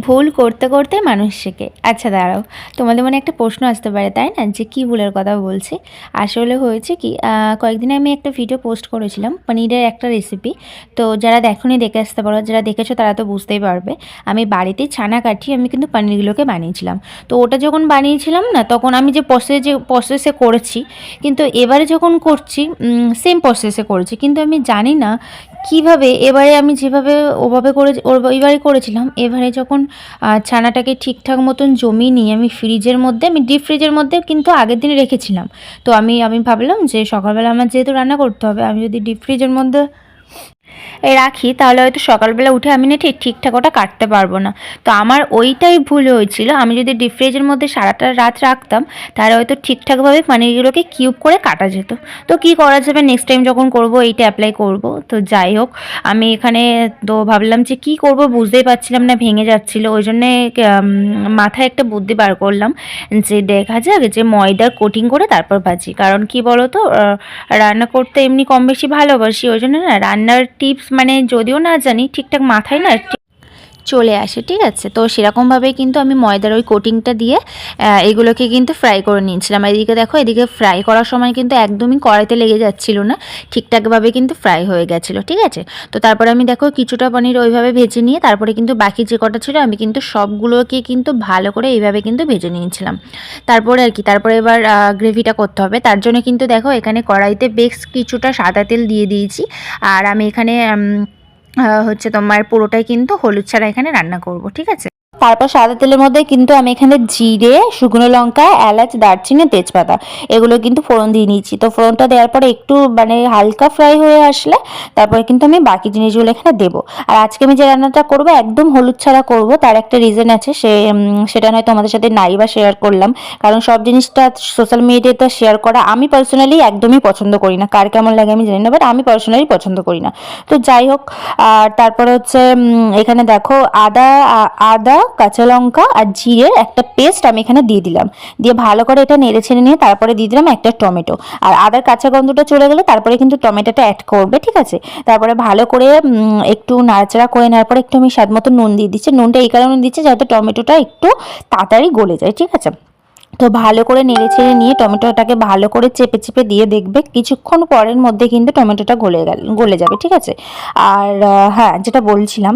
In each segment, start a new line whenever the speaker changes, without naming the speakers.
ভুল করতে করতে মানুষ শেখে। আচ্ছা দাঁড়াও, তোমাদের মনে একটা প্রশ্ন আসতে পারে তাই না, যে কী ভুলের কথা বলছি। আসলে হয়েছে কি, কয়েকদিন আমি একটা ভিডিও পোস্ট করেছিলাম পনিরের একটা রেসিপি। তো যারা দেখোনি দেখে আসতে পারো, যারা দেখেছো তারা তো বুঝতেই পারবে। আমি বাড়িতে ছানা কাটিয়ে আমি কিন্তু পনিরগুলোকে বানিয়েছিলাম। তো ওটা যখন বানিয়েছিলাম না, তখন আমি যে প্রসেসে করেছি, কিন্তু এবারে যখন করছি সেম প্রসেসে করেছি, কিন্তু আমি জানি না কিভাবে এবারে আমি যেভাবে ওভাবে করে ওইবারে করেছিলাম, এবারে যখন ছানাটাকে ঠিকঠাক মতন জমিয়ে নিয়ে আমি ডিপ ফ্রিজের মধ্যে কিন্তু আগের দিন রেখেছিলাম। তো আমি ভাবলাম যে সকালবেলা আমার যেহেতু রান্না করতে হবে, আমি যদি ডিপ ফ্রিজের মধ্যে রাখি তাহলে হয়তো সকালবেলা উঠে আমি না ঠিকঠাক ওটা কাটতে পারবো না। তো আমার ওইটাই ভুল হয়েছিল। আমি যদি ডিপ ফ্রিজের মধ্যে সারাটা রাত রাখতাম তাহলে হয়তো ঠিকঠাকভাবে পনিরগুলোকে কিউব করে কাটা যেত। তো কী করা যাবে, নেক্সট টাইম যখন করব এইটা অ্যাপ্লাই করব। তো যাই হোক, আমি এখানে তো ভাবলাম যে কী করব বুঝতেই পারছিলাম না, ভেঙে যাচ্ছিলো। ওই জন্যে মাথায় একটা বুদ্ধি বার করলাম যে দেখা যাক যে ময়দার কোটিং করে তারপর ভাজি। কারণ কি বলো তো, রান্না করতে এমনি কম বেশি ভালোবাসি, ওই জন্য না রান্নার টিপস মানে যদিও না জানি, ঠিকঠাক মাথায় না চলে আসে, ঠিক আছে। তো সেরকমভাবেই কিন্তু আমি ময়দার ওই কোটিংটা দিয়ে এগুলোকে কিন্তু ফ্রাই করে নিয়েছিলাম। এদিকে দেখো, এদিকে ফ্রাই করার সময় কিন্তু একদমই কড়াইতে লেগে যাচ্ছিল না, ঠিকঠাকভাবে কিন্তু ফ্রাই হয়ে গেছিলো, ঠিক আছে। তো তারপরে আমি দেখো কিছুটা পনির ওইভাবে ভেজে নিয়ে তারপরে কিন্তু বাকি যে কটা ছিল আমি কিন্তু সবগুলোকে কিন্তু ভালো করে এইভাবে কিন্তু ভেজে নিয়েছিলাম। তারপরে আর কি, তারপরে এবার গ্রেভিটা করতে হবে। তার জন্য কিন্তু দেখো এখানে কড়াইতে বেশ কিছুটা সাদা তেল দিয়ে দিয়েছি। আর আমি এখানে হচ্ছে তোমার পুরোটাই কিন্তু হলুদ ছাড়া এখানে রান্না করব, ঠিক আছে। তারপর সাদা তেলের মধ্যে কিন্তু আমি এখানে জিরে, শুকনো লঙ্কা, এলাচ, দারচিনি, তেজপাতা এগুলো কিন্তু ফোড়ন দিয়ে নিয়েছি। তো ফোড়নটা দেওয়ার পরে একটু মানে হালকা ফ্রাই হয়ে আসলে তারপরে কিন্তু আমি বাকি জিনিসগুলো এখানে দেবো। আর আজকে আমি যে রান্নাটা করবো একদম হলুদ ছাড়া করব, তার একটা রিজন আছে, সেটা নয় তোমাদের সাথে নাই বা শেয়ার করলাম। কারণ সব জিনিসটা সোশ্যাল মিডিয়াতে শেয়ার করা আমি পার্সোনালি একদমই পছন্দ করি না। কার কেমন লাগে আমি জানি না, বাট আমি পার্সোনালি পছন্দ করি না। তো যাই হোক, আর তারপরে হচ্ছে এখানে দেখো আদা, কাঁচা লঙ্কা আর জিরের একটা পেস্ট আমি এখানে দিয়ে দিলাম। দিয়ে ভালো করে এটা নেড়ে ছেড়ে নিয়ে তারপরে দিয়ে দিলাম একটা টমেটো। আর আদার কাঁচা গন্ধটা চলে গেলে তারপরে কিন্তু টমেটোটা অ্যাড করবে, ঠিক আছে। তারপরে ভালো করে একটু নাড়াচাড়া করে নেওয়ার পরে একটু আমি স্বাদ মতো নুন দিয়ে দিচ্ছি। নুনটা এই কারণে দিচ্ছি যাতে টমেটোটা একটু তাড়াতাড়ি গলে যায়, ঠিক আছে। তো ভালো করে নেড়ে ছেড়ে নিয়ে টমেটোটাকে ভালো করে চেপে চেপে দিয়ে দেখবে কিছুক্ষণ পরের মধ্যে কিন্তু টমেটোটা গলে যাবে, ঠিক আছে। আর হ্যাঁ, যেটা বলছিলাম,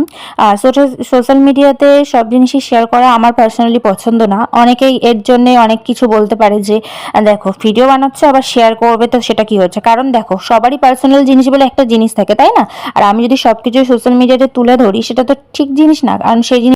সোশ্যাল মিডিয়াতে সব জিনিসই শেয়ার করা আমার পার্সোনালি পছন্দ না। অনেকেই এর জন্যে অনেক কিছু বলতে পারে যে দেখো ভিডিও বানাচ্ছে আবার শেয়ার করবে, তো সেটা কি হচ্ছে। কারণ দেখো সবারই পার্সোনাল জিনিস বলে একটা জিনিস থাকে, তাই না। আর আমি যদি সব কিছু সোশ্যাল মিডিয়াতে তুলে ধরি সেটা তো ঠিক জিনিস না, কারণ সেই জিনিস